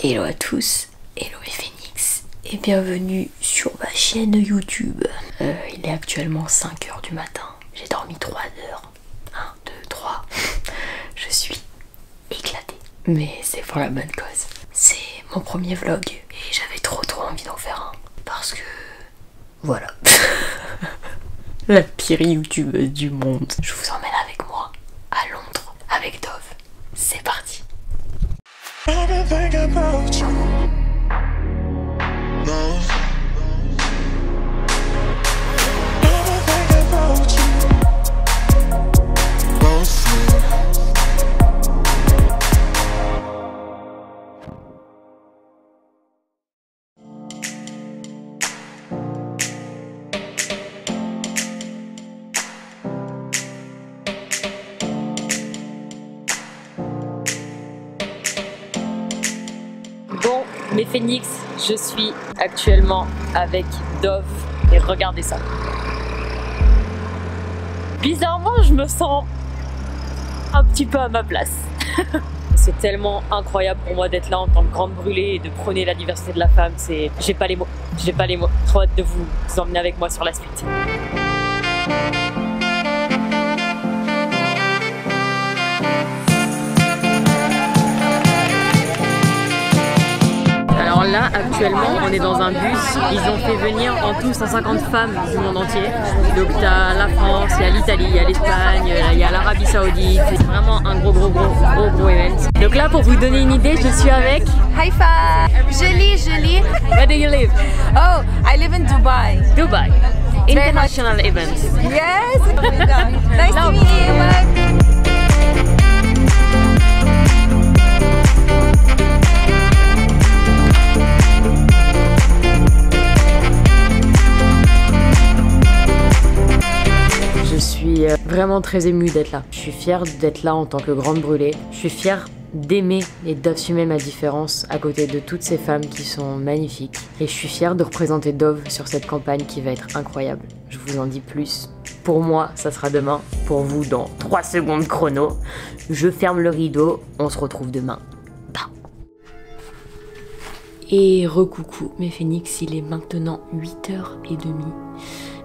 Hello à tous, hello les Phoenix et bienvenue sur ma chaîne YouTube. Il est actuellement 5h du matin, j'ai dormi 3 heures. 1, 2, 3. Je suis éclatée, mais c'est pour la bonne cause. C'est mon premier vlog et j'avais trop envie d'en faire un parce que voilà. La pire youtubeuse du monde. Je vous emmène avec moi à Londres avec Dove. C'est parti. Bon, mes Phoenix, je suis actuellement avec Dove et regardez ça. Bizarrement, je me sens un petit peu à ma place. C'est tellement incroyable pour moi d'être là en tant que grande brûlée et de prôner la diversité de la femme. J'ai pas les mots, Trop hâte de vous emmener avec moi sur la suite. Alors là, actuellement, on est dans un bus. Ils ont fait venir en tout 150 femmes du monde entier. Donc il y a la France, il y a l'Italie, il y a l'Espagne, il y a l'Arabie Saoudite. C'est vraiment un gros event. Donc là, pour vous donner une idée, je suis avec Haifa. Julie. Where do you live? Oh, I live in Dubai. Dubai. International events. Yes. Nice to meet you. Je suis vraiment très émue d'être là. Je suis fière d'être là en tant que grande brûlée. Je suis fière d'aimer et d'assumer ma différence à côté de toutes ces femmes qui sont magnifiques. Et je suis fière de représenter Dove sur cette campagne qui va être incroyable. Je vous en dis plus. Pour moi, ça sera demain. Pour vous, dans 3 secondes chrono. Je ferme le rideau. On se retrouve demain. Bam. Et recoucou mes Phoenix, il est maintenant 8h30.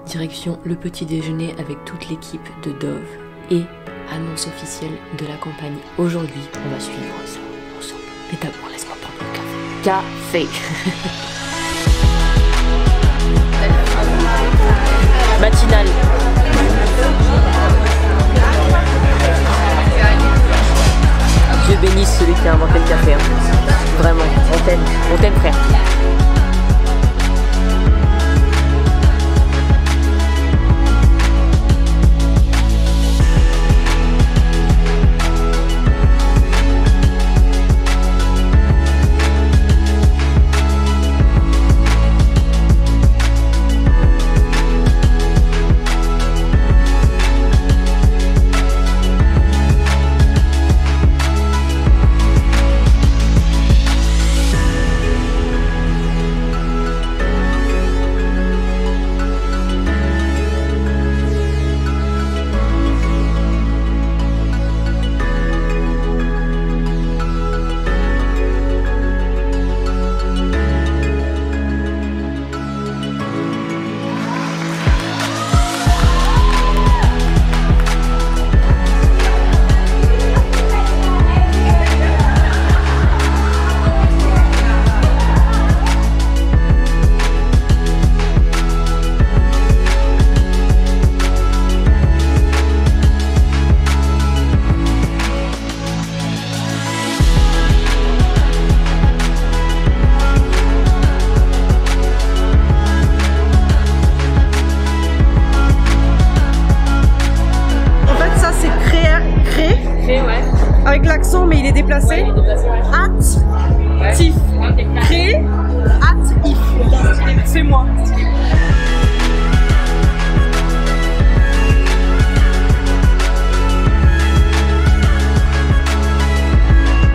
Direction le petit déjeuner avec toute l'équipe de Dove et annonce officielle de la campagne. Aujourd'hui, on va suivre ça ensemble. Mais d'abord, laisse-moi prendre le café. Matinale. Dieu bénisse celui qui a inventé le café. Hein. Vraiment, on t'aime frère. Avec l'accent, mais il est déplacé. Ouais, il est déplacé, ouais. Actif. Cré. Actif. C'est moi.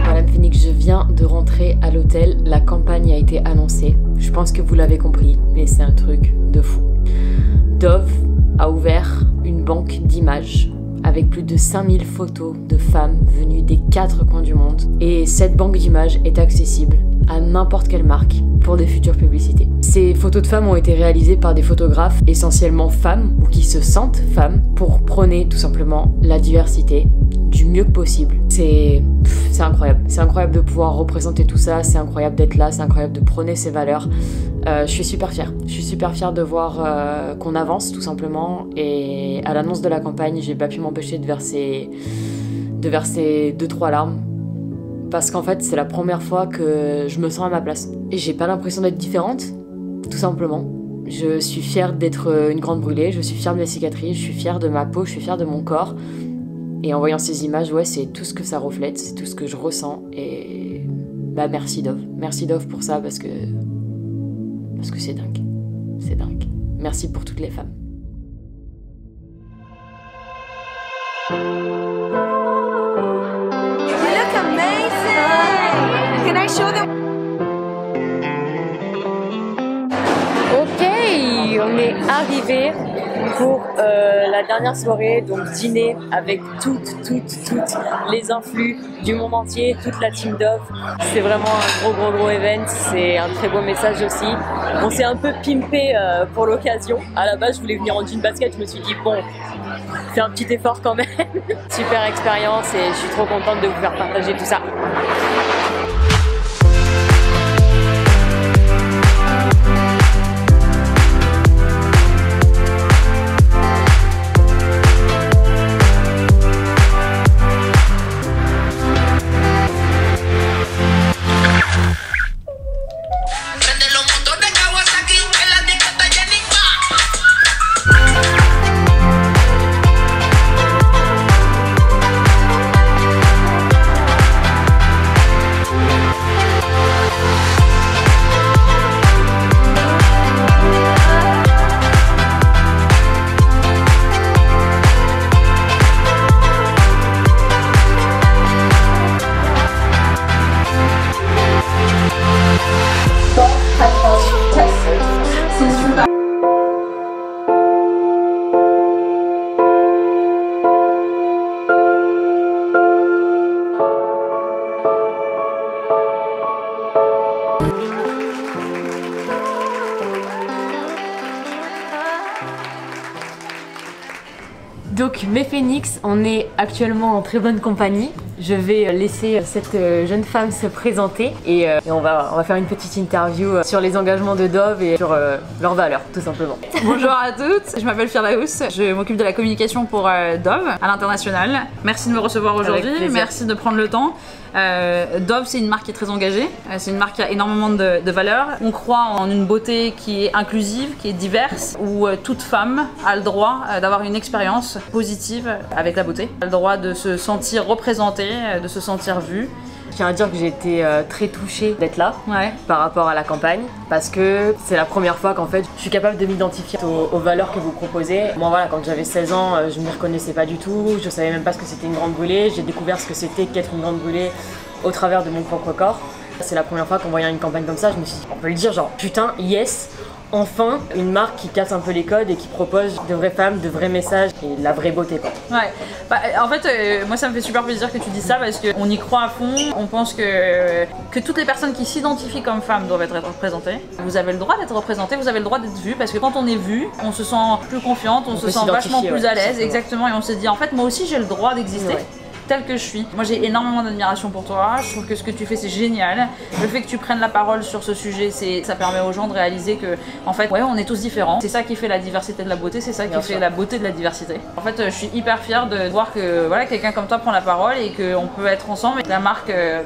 Madame Phoenix, je viens de rentrer à l'hôtel. La campagne a été annoncée. Je pense que vous l'avez compris, mais c'est un truc de fou. Dove a ouvert une banque d'images avec plus de 5000 photos de femmes venues des 4 coins du monde. Et cette banque d'images est accessible à n'importe quelle marque pour des futures publicités. Ces photos de femmes ont été réalisées par des photographes essentiellement femmes ou qui se sentent femmes pour prôner tout simplement la diversité du mieux que possible. C'est incroyable. C'est incroyable de pouvoir représenter tout ça, c'est incroyable d'être là, c'est incroyable de prôner ces valeurs. Je suis super fière. Je suis super fière de voir qu'on avance tout simplement, et à l'annonce de la campagne, j'ai pas pu m'empêcher de verser 2-3 larmes. Parce qu'en fait, c'est la première fois que je me sens à ma place. Et j'ai pas l'impression d'être différente, tout simplement. Je suis fière d'être une grande brûlée, je suis fière de mes cicatrices, je suis fière de ma peau, je suis fière de mon corps. Et en voyant ces images, ouais, c'est tout ce que ça reflète, c'est tout ce que je ressens. Et bah merci Dove. Merci Dove pour ça, parce que c'est dingue. C'est dingue. Merci pour toutes les femmes. Ok, on est arrivé pour la dernière soirée, donc dîner avec toutes les influx du monde entier, toute la team Dove. C'est vraiment un gros event, c'est un très beau message aussi. On s'est un peu pimpé pour l'occasion. À la base, je voulais venir en jean basket, je me suis dit bon, fais un petit effort quand même. Super expérience et je suis trop contente de vous faire partager tout ça. Donc Mephénix, on est actuellement en très bonne compagnie. Je vais laisser cette jeune femme se présenter et on va faire une petite interview sur les engagements de Dove et sur leurs valeurs, tout simplement. Bonjour à toutes, je m'appelle Firdaous, je m'occupe de la communication pour Dove à l'international. Merci de me recevoir aujourd'hui, merci de prendre le temps. Dove, c'est une marque qui est très engagée, c'est une marque qui a énormément de valeurs. On croit en une beauté qui est inclusive, qui est diverse, où toute femme a le droit d'avoir une expérience positive avec la beauté, a le droit de se sentir représentée, de se sentir vue. Je tiens à dire que j'ai été très touchée d'être là par rapport à la campagne, parce que c'est la première fois qu'en fait je suis capable de m'identifier aux valeurs que vous proposez. Moi voilà, quand j'avais 16 ans, je ne m'y reconnaissais pas du tout, je savais même pas ce que c'était une grande brûlée. J'ai découvert ce que c'était qu'être une grande brûlée au travers de mon propre corps. C'est la première fois qu'en voyant une campagne comme ça, je me suis dit, on peut le dire genre putain, yes, enfin une marque qui casse un peu les codes et qui propose de vraies femmes, de vrais messages et de la vraie beauté quoi. Ouais, bah, en fait moi ça me fait super plaisir que tu dis ça parce qu'on y croit à fond, on pense que toutes les personnes qui s'identifient comme femmes doivent être représentées. Vous avez le droit d'être représentée, vous avez le droit d'être vue, parce que quand on est vue, on se sent plus confiante, on se sent vachement plus à l'aise, exactement, et on se dit en fait moi aussi j'ai le droit d'exister. Telle que je suis. Moi j'ai énormément d'admiration pour toi, je trouve que ce que tu fais c'est génial. Le fait que tu prennes la parole sur ce sujet, ça permet aux gens de réaliser que en fait ouais, on est tous différents. C'est ça qui fait la diversité de la beauté, c'est ça qui fait la beauté de la diversité. En fait je suis hyper fière de voir que voilà, quelqu'un comme toi prend la parole et qu'on peut être ensemble et que la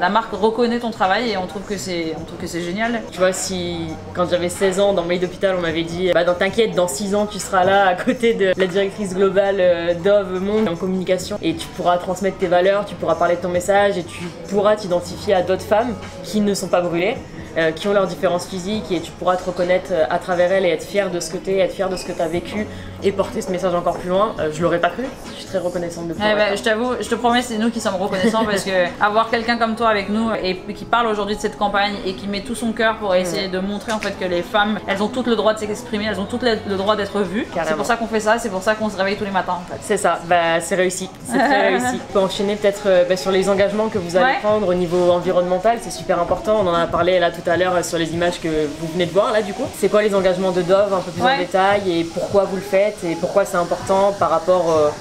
marque reconnaît ton travail et on trouve que c'est génial. Tu vois, si quand j'avais 16 ans dans Mail d'hôpital on m'avait dit bah t'inquiète, dans 6 ans tu seras là à côté de la directrice globale Dove Monde en communication et tu pourras transmettre tes valeurs, tu pourras parler de ton message et tu pourras t'identifier à d'autres femmes qui ne sont pas brûlées. qui ont leurs différences physiques et tu pourras te reconnaître à travers elles et être fier de ce que t'es, être fier de ce que t'as vécu et porter ce message encore plus loin. Je l'aurais pas cru, je suis très reconnaissante de toi. Je t'avoue, je te promets, c'est nous qui sommes reconnaissants parce que avoir quelqu'un comme toi avec nous et qui parle aujourd'hui de cette campagne et qui met tout son cœur pour essayer de montrer en fait que les femmes, elles ont toutes le droit de s'exprimer, elles ont toutes le droit d'être vues. C'est pour ça qu'on fait ça, c'est pour ça qu'on se réveille tous les matins en fait. C'est ça, c'est réussi, c'est très réussi. On peut enchaîner peut-être sur les engagements que vous allez prendre au niveau environnemental, c'est super important. On en a parlé là tout à l'heure sur les images que vous venez de voir là du coup. C'est quoi les engagements de Dove un peu plus en détail et pourquoi vous le faites et pourquoi c'est important par rapport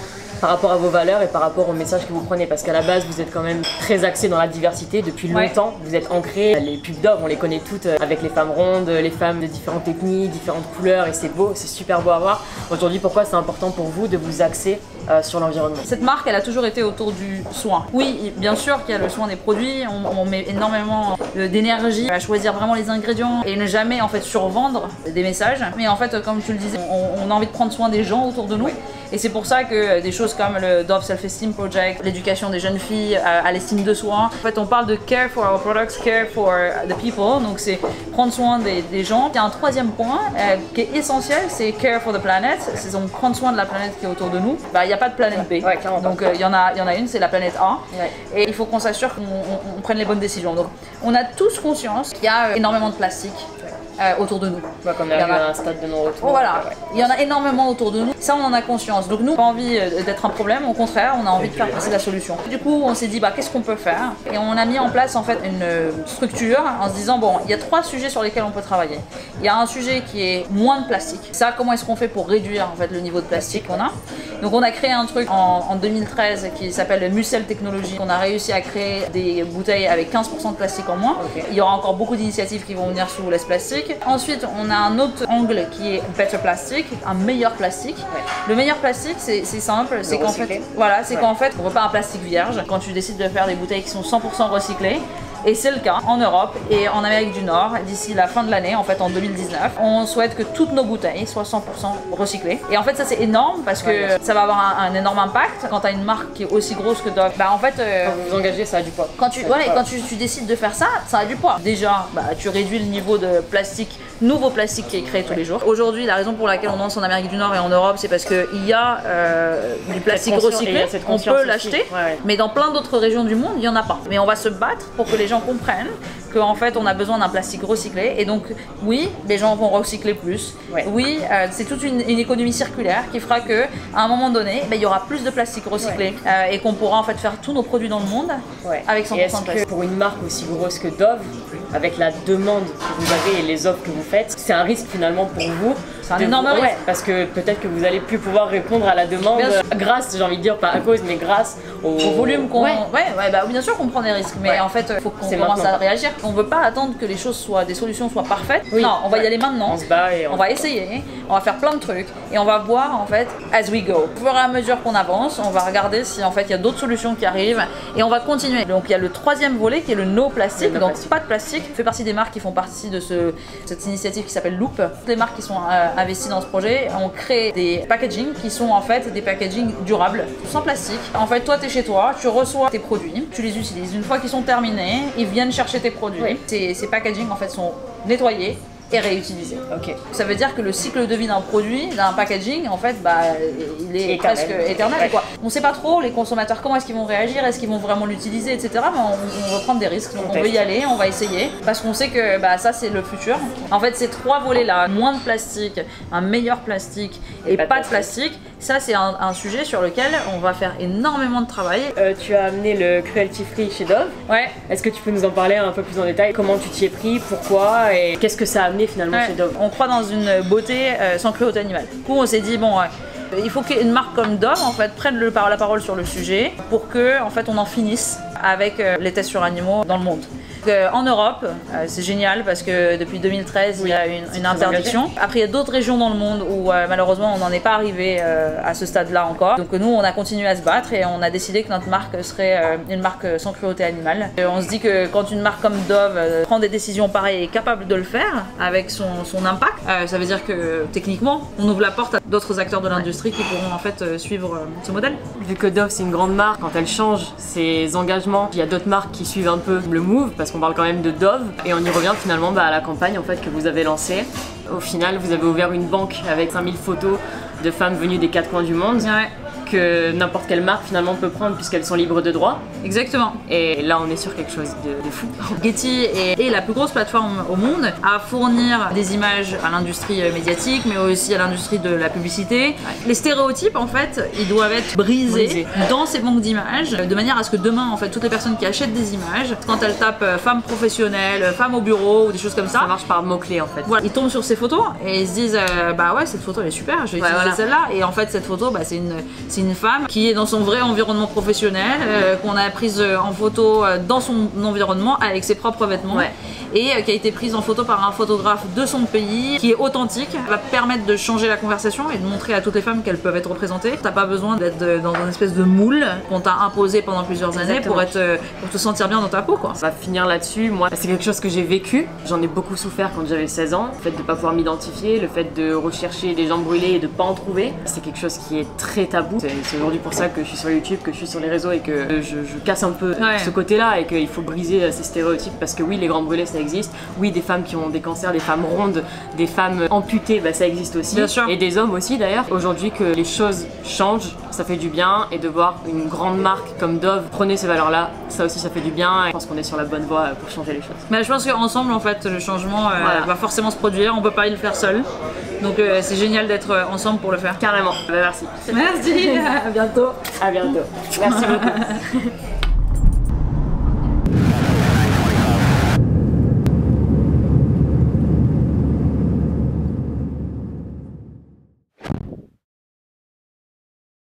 à vos valeurs et par rapport au message que vous prenez, parce qu'à la base vous êtes quand même très axé dans la diversité depuis longtemps, vous êtes ancré, les pubs Dove on les connaît toutes avec les femmes rondes, les femmes de différentes ethnies, différentes couleurs et c'est beau, c'est super beau à voir. Aujourd'hui pourquoi c'est important pour vous de vous axer sur l'environnement? Cette marque elle a toujours été autour du soin. Oui bien sûr qu'il y a le soin des produits, on met énormément d'énergie à choisir vraiment les ingrédients et ne jamais en fait survendre des messages, mais en fait comme tu le disais, on a envie de prendre soin des gens autour de nous. Et c'est pour ça que des choses comme le Dove Self-Esteem Project, l'éducation des jeunes filles à l'estime de soi, en fait on parle de care for our products, care for the people, donc c'est prendre soin des gens. Il y a un troisième point qui est essentiel, c'est care for the planet, c'est donc prendre soin de la planète qui est autour de nous. Il n'y a pas de planète B, donc il y en a une, c'est la planète A, et il faut qu'on s'assure qu'on prenne les bonnes décisions. Donc on a tous conscience qu'il y a énormément de plastique autour de nous. Comme on a vu à un stade de non-retour. Voilà, il y en a énormément autour de nous, ça on en a conscience. Donc nous, on n'a pas envie d'être un problème, au contraire, on a envie de faire passer la solution. Du coup, on s'est dit, qu'est-ce qu'on peut faire? Et on a mis en place en fait une structure en se disant, bon, il y a 3 sujets sur lesquels on peut travailler. Il y a un sujet qui est moins de plastique. Ça, comment est-ce qu'on fait pour réduire en fait le niveau de plastique qu'on a? Donc on a créé un truc en 2013 qui s'appelle Musel Technology. On a réussi à créer des bouteilles avec 15% de plastique en moins. Il y aura encore beaucoup d'initiatives qui vont venir sous Less Plastic. Ensuite, on a un autre angle qui est Better Plastic, un meilleur plastique. Le meilleur plastique, c'est simple, c'est qu'en fait, qu'en fait, on veut pas un plastique vierge. Quand tu décides de faire des bouteilles qui sont 100% recyclées, et c'est le cas en Europe et en Amérique du Nord d'ici la fin de l'année, en fait en 2019. On souhaite que toutes nos bouteilles soient 100% recyclées. Et en fait ça c'est énorme parce que ça va avoir un énorme impact. Quand tu as une marque qui est aussi grosse que Dove, en fait... quand vous vous engagez, ça a du poids. Quand tu décides de faire ça, ça a du poids. Déjà, tu réduis le niveau de plastique, nouveau plastique qui est créé tous les jours. Aujourd'hui, la raison pour laquelle on lance en Amérique du Nord et en Europe, c'est parce qu'il y a du plastique recyclé, on peut l'acheter, mais dans plein d'autres régions du monde, il n'y en a pas. Mais on va se battre pour que les gens comprennent qu'en fait on a besoin d'un plastique recyclé et donc oui, les gens vont recycler plus. Oui, c'est toute une économie circulaire qui fera que à un moment donné, il y aura plus de plastique recyclé et qu'on pourra en fait faire tous nos produits dans le monde avec 100% de plastique. Pour une marque aussi grosse que Dove, avec la demande que vous avez et les offres que vous faites, c'est un risque finalement pour vous. C'est un énorme risque. Parce que peut-être que vous allez plus pouvoir répondre à la demande grâce, j'ai envie de dire, pas à cause, mais grâce au volume qu'on... bien sûr qu'on prend des risques, mais en fait, il faut qu'on commence à réagir. On veut pas attendre que les choses des solutions soient parfaites. Non, on va y aller maintenant. On se bat et on va essayer, on va faire plein de trucs et on va voir en fait as we go. Au fur et à mesure qu'on avance, on va regarder si en fait il y a d'autres solutions qui arrivent et on va continuer. Donc il y a le troisième volet qui est le no plastique, donc pas de plastique. Je fais partie des marques qui font partie de cette initiative qui s'appelle Loop. Toutes les marques qui sont investies dans ce projet ont créé des packaging qui sont en fait des packaging durables, sans plastique. En fait, toi, tu es chez toi, tu reçois tes produits, tu les utilises. Une fois qu'ils sont terminés, ils viennent chercher tes produits. Ces packaging en fait sont nettoyés et réutilisés. Ça veut dire que le cycle de vie d'un produit, d'un packaging, en fait, il est presque éternel. Quoi. On ne sait pas trop, les consommateurs, comment est-ce qu'ils vont réagir, est-ce qu'ils vont vraiment l'utiliser, etc. Mais on veut prendre des risques, donc on veut y aller, on va essayer, parce qu'on sait que ça c'est le futur. En fait, ces 3 volets-là, moins de plastique, un meilleur plastique et pas de plastique, ça c'est un sujet sur lequel on va faire énormément de travail. Tu as amené le cruelty free chez Dove. Est-ce que tu peux nous en parler un peu plus en détail? Comment tu t'y es pris? Pourquoi? Et qu'est-ce que ça a amené finalement chez Dove? On croit dans une beauté sans cruauté animale. Du coup, on s'est dit, il faut qu'une marque comme Dove en fait prenne la parole sur le sujet pour que en fait on en finisse avec les tests sur animaux dans le monde. En Europe, c'est génial parce que depuis 2013, il y a une interdiction. Après, il y a d'autres régions dans le monde où malheureusement, on n'en est pas arrivé à ce stade-là encore. Donc nous, on a continué à se battre et on a décidé que notre marque serait une marque sans cruauté animale. On se dit que quand une marque comme Dove prend des décisions pareilles et est capable de le faire avec son impact, ça veut dire que techniquement, on ouvre la porte à d'autres acteurs de l'industrie qui pourront en fait suivre ce modèle. Vu que Dove, c'est une grande marque, quand elle change ses engagements, il y a d'autres marques qui suivent un peu le move parce parce qu'on parle quand même de Dove et on y revient finalement à la campagne en fait que vous avez lancée. Au final, vous avez ouvert une banque avec 5000 photos de femmes venues des 4 coins du monde. Ouais. Que n'importe quelle marque finalement peut prendre puisqu'elles sont libres de droit. Exactement. Et là on est sur quelque chose de fou. Getty est la plus grosse plateforme au monde à fournir des images à l'industrie médiatique mais aussi à l'industrie de la publicité. Ouais. Les stéréotypes en fait ils doivent être brisés dans ces banques d'images de manière à ce que demain en fait toutes les personnes qui achètent des images quand elles tapent femme professionnelle, femme au bureau ou des choses comme ça marche par mots-clés en fait. Voilà, ils tombent sur ces photos et ils se disent bah ouais cette photo elle est super, je vais utiliser celle-là et en fait cette photo bah, c'est une femme qui est dans son vrai environnement professionnel, qu'on a prise en photo dans son environnement avec ses propres vêtements et qui a été prise en photo par un photographe de son pays qui est authentique, va permettre de changer la conversation et de montrer à toutes les femmes qu'elles peuvent être représentées. T'as pas besoin d'être dans une espèce de moule qu'on t'a imposé pendant plusieurs années pour te sentir bien dans ta peau quoi. On va finir là-dessus, moi c'est quelque chose que j'ai vécu, j'en ai beaucoup souffert quand j'avais 16 ans, le fait de pas pouvoir m'identifier, le fait de rechercher des gens brûlés et de pas en trouver, c'est quelque chose qui est très tabou. C'est aujourd'hui pour ça que je suis sur YouTube, que je suis sur les réseaux et que je casse un peu ce côté-là et qu'il faut briser ces stéréotypes parce que oui, les grands brûlés ça existe, oui, des femmes qui ont des cancers, des femmes rondes, des femmes amputées, bah, ça existe aussi. Bien sûr. Et des hommes aussi d'ailleurs. Aujourd'hui que les choses changent, ça fait du bien et de voir une grande marque comme Dove prôner ces valeurs-là, ça aussi ça fait du bien et je pense qu'on est sur la bonne voie pour changer les choses. Mais je pense qu'ensemble en fait le changement va forcément se produire, on peut pas le faire seul. Donc c'est génial d'être ensemble pour le faire. Carrément. Bah, merci. Merci, à bientôt. À bientôt. Merci beaucoup.